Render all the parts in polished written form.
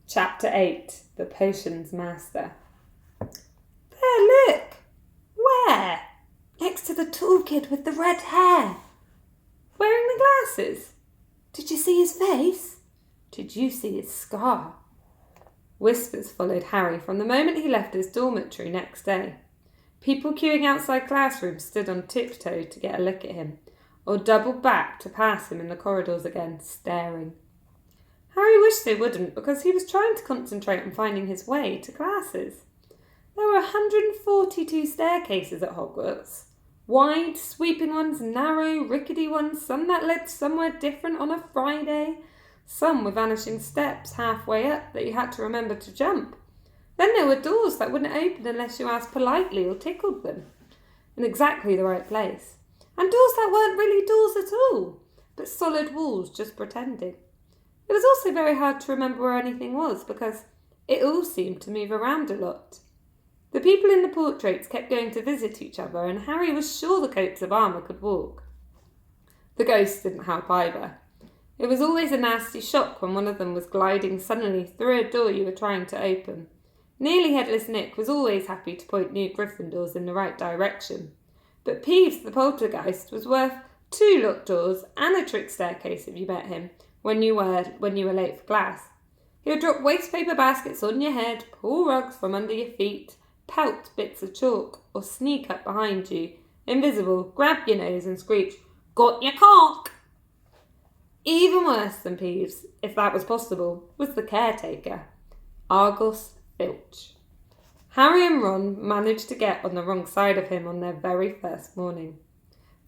Chapter 8. The Potions Master. There, look! Where? Next to the tall kid with the red hair. Wearing the glasses. Did you see his face? Did you see his scar? Whispers followed Harry from the moment he left his dormitory next day. People queuing outside classrooms stood on tiptoe to get a look at him, or doubled back to pass him in the corridors again, staring. Harry wished they wouldn't, because he was trying to concentrate on finding his way to classes. There were 142 staircases at Hogwarts. Wide, sweeping ones, narrow, rickety ones, some that led somewhere different on a Friday, some with vanishing steps halfway up that you had to remember to jump. Then there were doors that wouldn't open unless you asked politely or tickled them, in exactly the right place. And doors that weren't really doors at all, but solid walls just pretending. It was also very hard to remember where anything was, because it all seemed to move around a lot. The people in the portraits kept going to visit each other, and Harry was sure the coats of armour could walk. The ghosts didn't help either. It was always a nasty shock when one of them was gliding suddenly through a door you were trying to open. Nearly Headless Nick was always happy to point new Gryffindors in the right direction, but Peeves the poltergeist was worth 2 locked doors and a trick staircase if you met him when you were late for class. He would drop waste paper baskets on your head, pull rugs from under your feet, pelt bits of chalk, or sneak up behind you, invisible, grab your nose and screech, "Got your cock!" Even worse than Peeves, if that was possible, was the caretaker, Argos Filch. Harry and Ron managed to get on the wrong side of him on their very first morning.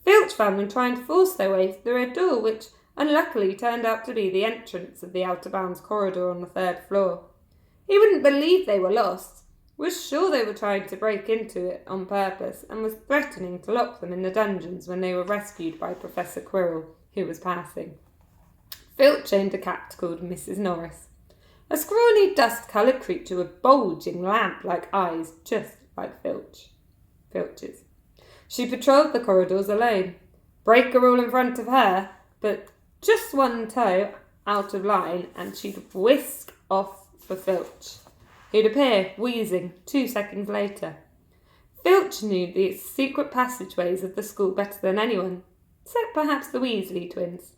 Filch found them trying to force their way through a door which unluckily turned out to be the entrance of the out-of-bounds corridor on the 3rd floor. He wouldn't believe they were lost, was sure they were trying to break into it on purpose, and was threatening to lock them in the dungeons when they were rescued by Professor Quirrell, who was passing. Filch owned a cat called Mrs. Norris, a scrawny dust-coloured creature with bulging lamp-like eyes, just like Filch's. She patrolled the corridors alone. Breaker all in front of her, but just one toe out of line, and she'd whisk off for Filch, who'd appear, wheezing, 2 seconds later. Filch knew the secret passageways of the school better than anyone, except perhaps the Weasley twins,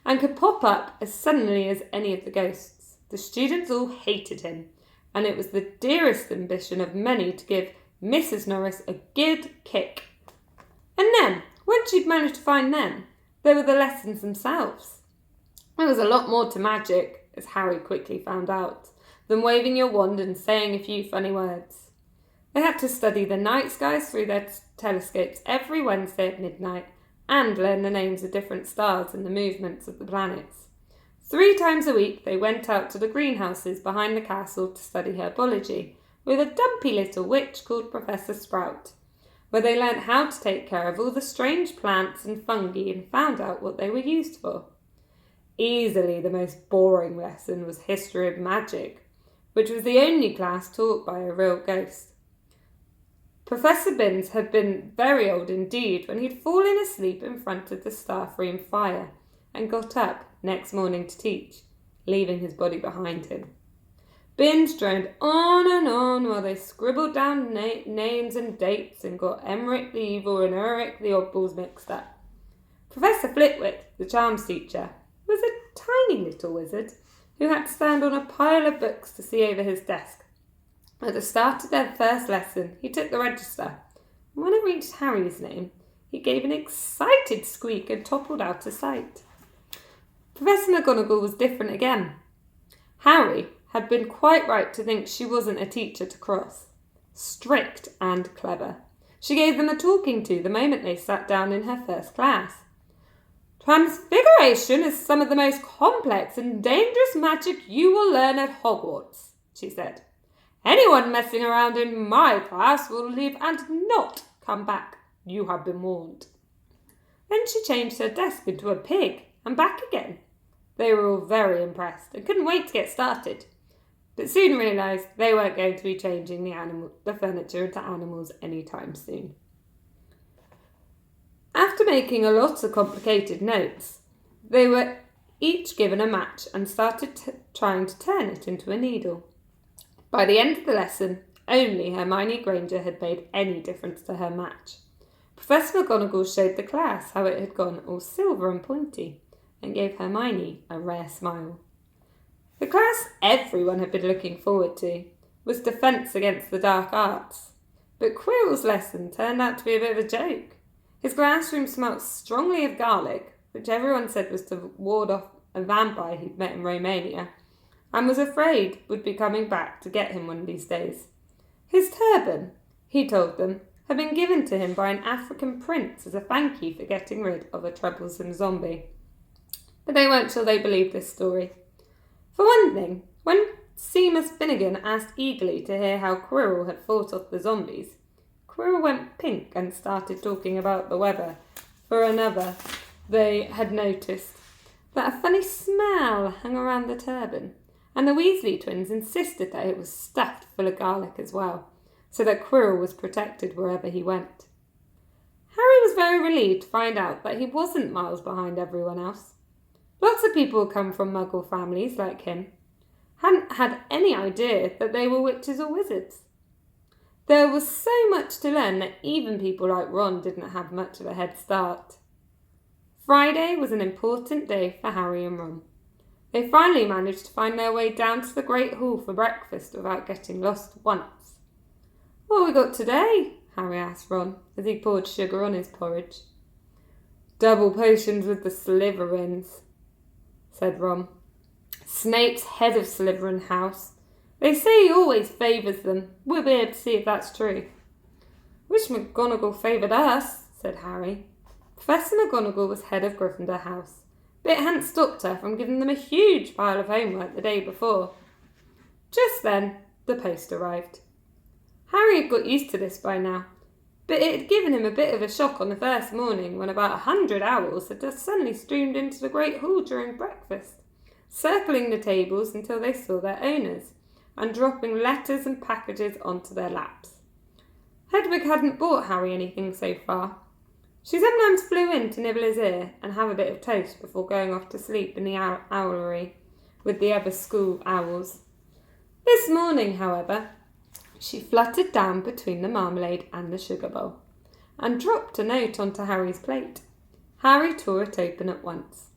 and could pop up as suddenly as any of the ghosts. The students all hated him, and it was the dearest ambition of many to give Mrs. Norris a good kick. And then, once she'd managed to find them, there were the lessons themselves. There was a lot more to magic, as Harry quickly found out, than waving your wand and saying a few funny words. They had to study the night skies through their telescopes every Wednesday at midnight and learn the names of different stars and the movements of the planets. 3 times a week they went out to the greenhouses behind the castle to study herbology with a dumpy little witch called Professor Sprout, where they learnt how to take care of all the strange plants and fungi and found out what they were used for. Easily the most boring lesson was History of Magic, which was the only class taught by a real ghost. Professor Binns had been very old indeed when he'd fallen asleep in front of the staff room fire and got up next morning to teach, leaving his body behind him. Binns droned on while they scribbled down names and dates and got Emmerich the Evil and Ulrich the Oddballs mixed up. Professor Flitwick, the charms teacher, was a tiny little wizard who had to stand on a pile of books to see over his desk. At the start of their first lesson, he took the register, and when it reached Harry's name, he gave an excited squeak and toppled out of sight. Professor McGonagall was different again. Harry had been quite right to think she wasn't a teacher to cross. Strict and clever. She gave them a talking to the moment they sat down in her first class. "Transfiguration is some of the most complex and dangerous magic you will learn at Hogwarts," she said. "Anyone messing around in my class will leave and not come back. You have been warned." Then she changed her desk into a pig and back again. They were all very impressed and couldn't wait to get started, but soon realised they weren't going to be changing the furniture into animals anytime soon. After making a lot of complicated notes, they were each given a match and started trying to turn it into a needle. By the end of the lesson, only Hermione Granger had made any difference to her match. Professor McGonagall showed the class how it had gone all silver and pointy, and gave Hermione a rare smile. The class everyone had been looking forward to was Defence Against the Dark Arts, but Quirrell's lesson turned out to be a bit of a joke. His classroom smelt strongly of garlic, which everyone said was to ward off a vampire he'd met in Romania, and was afraid would be coming back to get him one of these days. His turban, he told them, had been given to him by an African prince as a thank you for getting rid of a troublesome zombie. But they weren't sure they believed this story. For one thing, when Seamus Finnegan asked eagerly to hear how Quirrell had fought off the zombies, Quirrell went pink and started talking about the weather. For another, they had noticed that a funny smell hung around the turban, and the Weasley twins insisted that it was stuffed full of garlic as well, so that Quirrell was protected wherever he went. Harry was very relieved to find out that he wasn't miles behind everyone else. Lots of people come from Muggle families like him. Hadn't had any idea that they were witches or wizards. There was so much to learn that even people like Ron didn't have much of a head start. Friday was an important day for Harry and Ron. They finally managed to find their way down to the Great Hall for breakfast without getting lost once. "What have we got today?" Harry asked Ron as he poured sugar on his porridge. "Double potions with the Slytherins," said Ron. "Snape's head of Slytherin House. They say he always favours them. We'll be able to see if that's true." "Wish McGonagall favoured us," said Harry. Professor McGonagall was head of Gryffindor House, but it hadn't stopped her from giving them a huge pile of homework the day before. Just then, the post arrived. Harry had got used to this by now, but it had given him a bit of a shock on the first morning when about 100 owls had just suddenly streamed into the Great Hall during breakfast, circling the tables until they saw their owners, and dropping letters and packages onto their laps. Hedwig hadn't bought Harry anything so far. She sometimes flew in to nibble his ear and have a bit of toast before going off to sleep in the owlery with the other school owls. This morning, however, she fluttered down between the marmalade and the sugar bowl and dropped a note onto Harry's plate. Harry tore it open at once.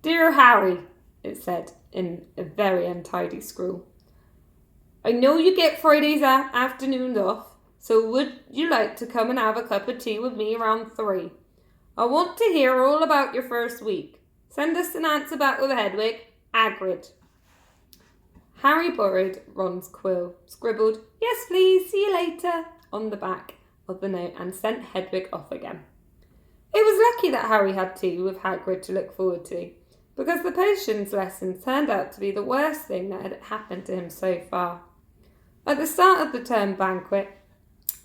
"Dear Harry," it said in a very untidy scrawl, "I know you get Fridays afternoons off, so would you like to come and have a cup of tea with me around 3? I want to hear all about your first week. Send us an answer back with Hedwig, Hagrid." Harry borrowed Ron's quill, scribbled, "Yes please, see you later," on the back of the note and sent Hedwig off again. It was lucky that Harry had tea with Hagrid to look forward to, because the potions lesson turned out to be the worst thing that had happened to him so far. At the start of the term banquet,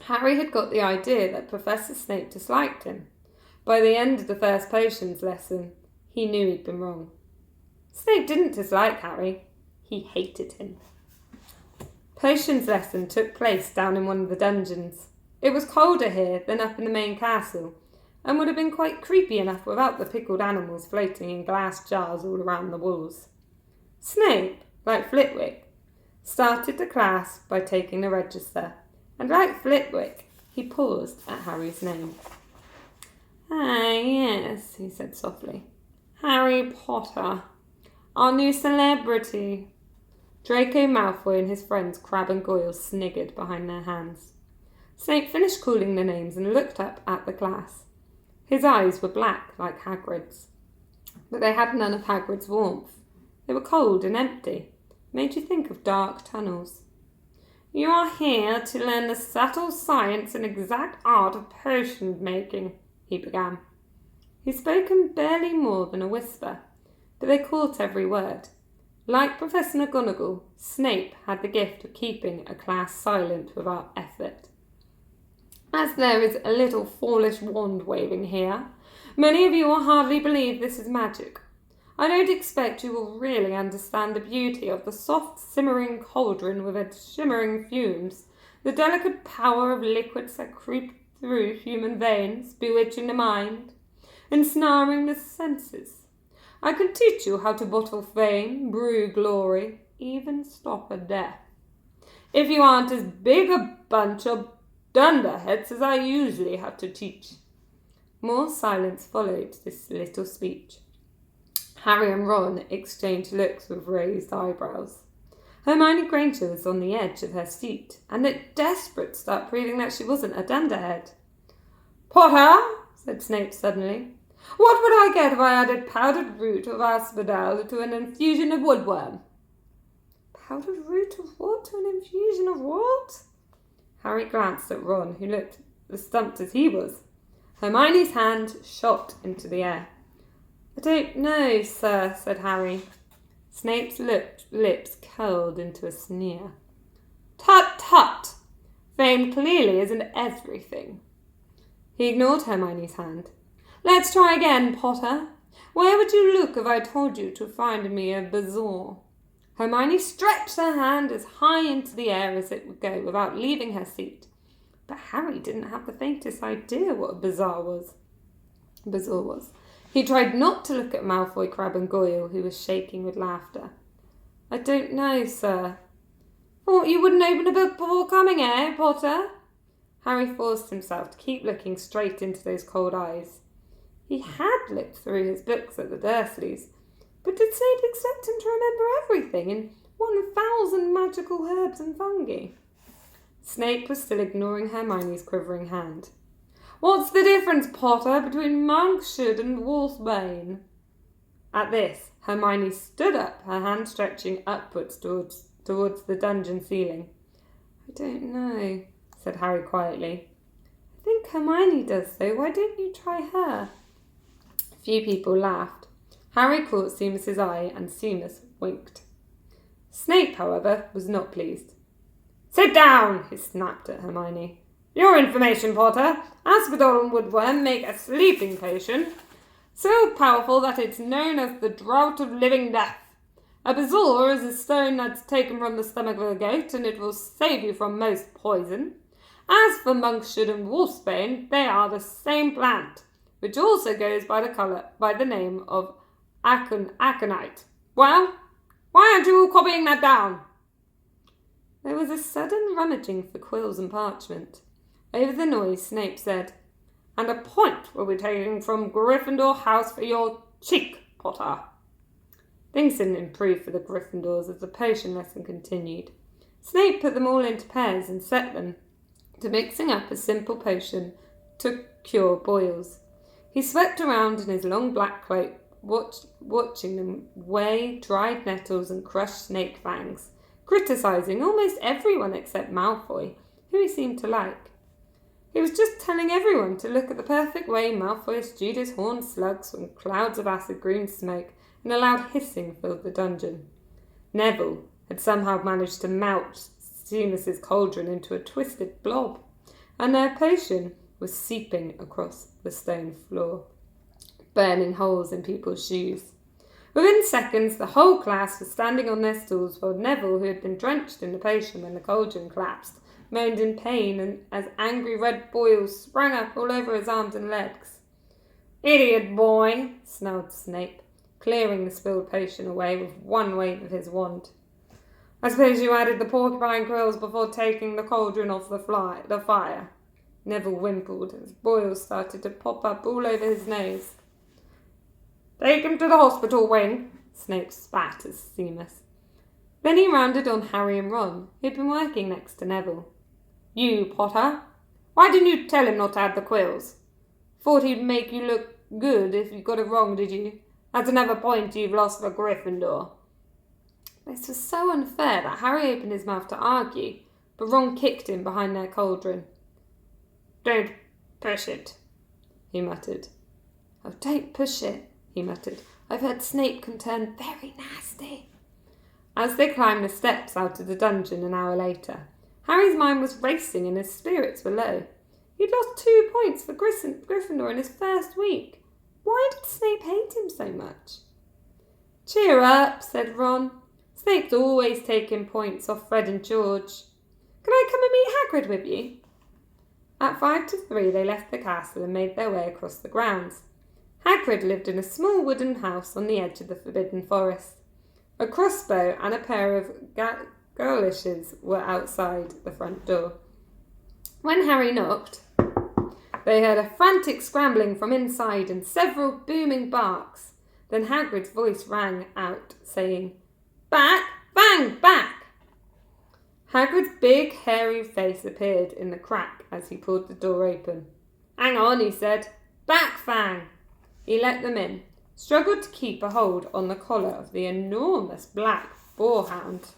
Harry had got the idea that Professor Snape disliked him. By the end of the first potions lesson, he knew he'd been wrong. Snape didn't dislike Harry, he hated him. Potions lesson took place down in one of the dungeons. It was colder here than up in the main castle, and would have been quite creepy enough without the pickled animals floating in glass jars all around the walls. Snape, like Flitwick, started the class by taking the register, and like Flitwick, he paused at Harry's name. "Ah, yes," he said softly. "Harry Potter, our new celebrity." Draco Malfoy and his friends Crabbe and Goyle sniggered behind their hands. Snape finished calling the names and looked up at the class. His eyes were black like Hagrid's, but they had none of Hagrid's warmth. They were cold and empty, made you think of dark tunnels. "You are here to learn the subtle science and exact art of potion making," he began. He spoke in barely more than a whisper, but they caught every word. Like Professor McGonagall, Snape had the gift of keeping a class silent without effort. "As there is a little foolish wand waving here, many of you will hardly believe this is magic. I don't expect you will really understand the beauty of the soft simmering cauldron with its shimmering fumes, the delicate power of liquids that creep through human veins, bewitching the mind, ensnaring the senses. I can teach you how to bottle fame, brew glory, even stop a death. If you aren't as big a bunch of dunderheads as I usually have to teach." More silence followed this little speech. Harry and Ron exchanged looks with raised eyebrows. Hermione Granger was on the edge of her seat and looked desperate to start proving that she wasn't a dunderhead. "Potter," said Snape suddenly, "what would I get if I added powdered root of asphodel to an infusion of woodworm?" "Powdered root of what to an infusion of what?" Harry glanced at Ron, who looked as stumped as he was. Hermione's hand shot into the air. "I don't know, sir," said Harry. Snape's lips curled into a sneer. "Tut, tut! Fame clearly isn't everything." He ignored Hermione's hand. "Let's try again, Potter. Where would you look if I told you to find me a bazaar?" Hermione stretched her hand as high into the air as it would go without leaving her seat. But Harry didn't have the faintest idea what a bazaar was. He tried not to look at Malfoy, Crabbe and Goyle, who was shaking with laughter. "I don't know, sir." "Thought you wouldn't open a book before coming, eh, Potter?" Harry forced himself to keep looking straight into those cold eyes. He had looked through his books at the Dursleys, but did Snape expect him to remember everything in 1,000 magical herbs and fungi? Snape was still ignoring Hermione's quivering hand. "What's the difference, Potter, between Monkshood and Wolfsbane?" At this, Hermione stood up, her hand stretching upwards towards the dungeon ceiling. "I don't know," said Harry quietly. "I think Hermione does, though. Why don't you try her?" A few people laughed. Harry caught Seamus's eye, and Seamus winked. Snape, however, was not pleased. "Sit down!" he snapped at Hermione. "For your information, Potter, asphodel and woodworm make a sleeping potion so powerful that it's known as the Draught of Living Death. A bazaar is a stone that's taken from the stomach of a goat, and it will save you from most poison. As for Monkshood and Wolfsbane, they are the same plant, which also goes by the name of aconite. Well, why aren't you all copying that down?" There was a sudden rummaging for quills and parchment. Over the noise, Snape said, "And a point will be taken from Gryffindor House for your cheek, Potter." Things didn't improve for the Gryffindors as the potion lesson continued. Snape put them all into pairs and set them to mixing up a simple potion to cure boils. He swept around in his long black cloak, watching them weigh dried nettles and crushed snake fangs, criticising almost everyone except Malfoy, who he seemed to like. He was just telling everyone to look at the perfect way Malfoy stewed his horned slugs from clouds of acid green smoke, and a loud hissing filled the dungeon. Neville had somehow managed to melt Seamus's cauldron into a twisted blob, and their potion was seeping across the stone floor, burning holes in people's shoes. Within seconds, the whole class was standing on their stools, while Neville, who had been drenched in the potion when the cauldron collapsed, moaned in pain and as angry red boils sprang up all over his arms and legs. "Idiot boy," snarled Snape, clearing the spilled potion away with one wave of his wand. "I suppose you added the porcupine quills before taking the cauldron off the fire." Neville whimpered as boils started to pop up all over his nose. "Take him to the hospital wing," Snape spat at Seamus. Then he rounded on Harry and Ron, who'd been working next to Neville. "You, Potter, why didn't you tell him not to add the quills? Thought he'd make you look good if you got it wrong, did you? That's another point you've lost for Gryffindor." This was so unfair that Harry opened his mouth to argue, but Ron kicked him behind their cauldron. "Don't push it," he muttered. "Oh, don't push it," he muttered. "I've heard Snape can turn very nasty." As they climbed the steps out of the dungeon an hour later, Harry's mind was racing and his spirits were low. He'd lost 2 points for Gryffindor in his first week. Why did Snape hate him so much? "Cheer up," said Ron. "Snape's always taking points off Fred and George. Can I come and meet Hagrid with you?" At 2:55 they left the castle and made their way across the grounds. Hagrid lived in a small wooden house on the edge of the Forbidden Forest. A crossbow and a pair of goloshes were outside the front door. When Harry knocked, they heard a frantic scrambling from inside and several booming barks. Then Hagrid's voice rang out, saying, "Back! Bang! Back!" Hagrid's big, hairy face appeared in the crack as he pulled the door open. "Hang on," he said. "Back, Fang!" He let them in, struggled to keep a hold on the collar of the enormous black boarhound.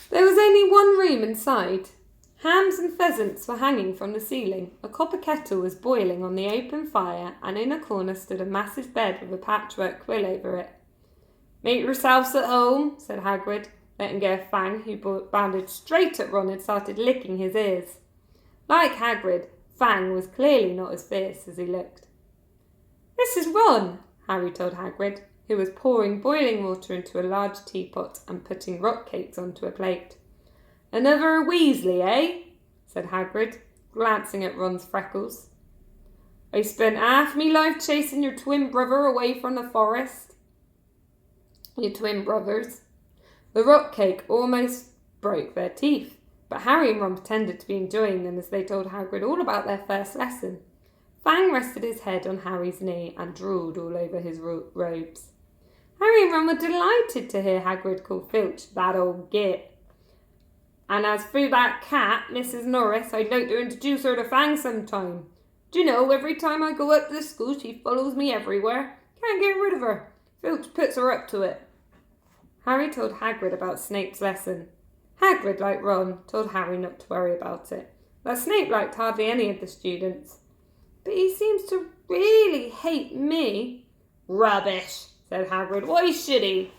There was only one room inside. Hams and pheasants were hanging from the ceiling. A copper kettle was boiling on the open fire, and in a corner stood a massive bed with a patchwork quilt over it. "Make yourselves at home," said Hagrid, letting go of Fang, who bounded straight at Ron and started licking his ears. Like Hagrid, Fang was clearly not as fierce as he looked. "This is Ron," Harry told Hagrid, who was pouring boiling water into a large teapot and putting rock cakes onto a plate. "Another Weasley, eh?" said Hagrid, glancing at Ron's freckles. "I spent half me life chasing your twin brother away from the forest." "Your twin brothers?" The rock cake almost broke their teeth, but Harry and Ron pretended to be enjoying them as they told Hagrid all about their first lesson. Fang rested his head on Harry's knee and drooled all over his robes. Harry and Ron were delighted to hear Hagrid call Filch "that old git." "And as for that cat, Mrs. Norris, I'd like to introduce her to Fang sometime. Do you know, every time I go up to the school, she follows me everywhere. Can't get rid of her. Filch puts her up to it." Harry told Hagrid about Snape's lesson. Hagrid, like Ron, told Harry not to worry about it, that Snape liked hardly any of the students. "But he seems to really hate me." "Rubbish," said Hagrid. "Why should he?"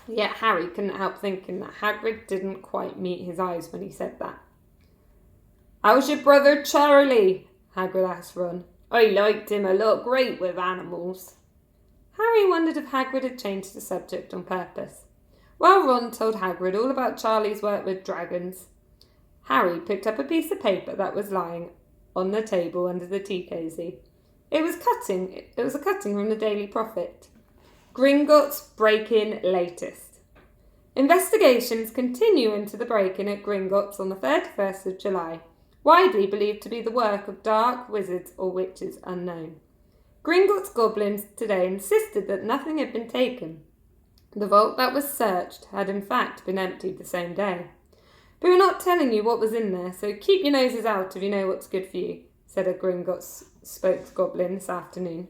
Yet Harry couldn't help thinking that Hagrid didn't quite meet his eyes when he said that. "How's your brother Charlie?" Hagrid asked Ron. "I liked him a lot. Great with animals." Harry wondered if Hagrid had changed the subject on purpose. While Ron told Hagrid all about Charlie's work with dragons, Harry picked up a piece of paper that was lying on the table under the tea cosy. It was a cutting from the Daily Prophet. Gringotts break-in latest. Investigations continue into the break-in at Gringotts on the 31st of July, widely believed to be the work of dark wizards or witches unknown. Gringotts goblins today insisted that nothing had been taken. The vault that was searched had in fact been emptied the same day. "But we're not telling you what was in there, so keep your noses out if you know what's good for you," said a Gringotts spokesgoblin this afternoon.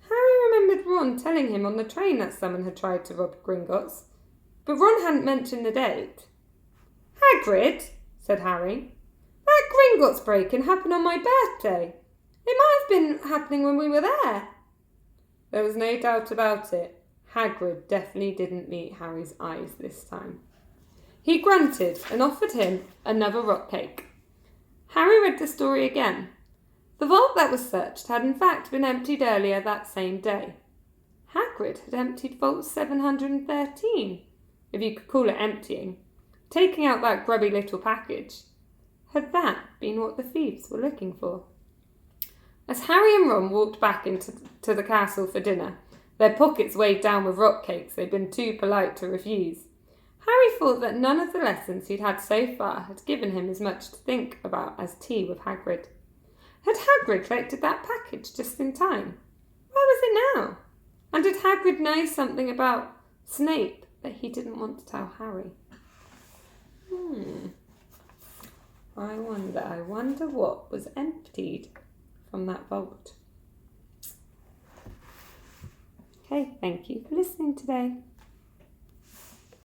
Harry remembered Ron telling him on the train that someone had tried to rob Gringotts, but Ron hadn't mentioned the date. "Hagrid," said Harry, "that Gringotts break-in happened on my birthday. It might have been happening when we were there." There was no doubt about it. Hagrid definitely didn't meet Harry's eyes this time. He grunted and offered him another rock cake. Harry read the story again. The vault that was searched had in fact been emptied earlier that same day. Hagrid had emptied vault 713, if you could call it emptying, taking out that grubby little package. Had that been what the thieves were looking for? As Harry and Ron walked back into the castle for dinner, their pockets weighed down with rock cakes they'd been too polite to refuse, Harry thought that none of the lessons he'd had so far had given him as much to think about as tea with Hagrid. Had Hagrid collected that package just in time? Where was it now? And did Hagrid know something about Snape that he didn't want to tell Harry? I wonder what was emptied from that vault. Okay, thank you for listening today.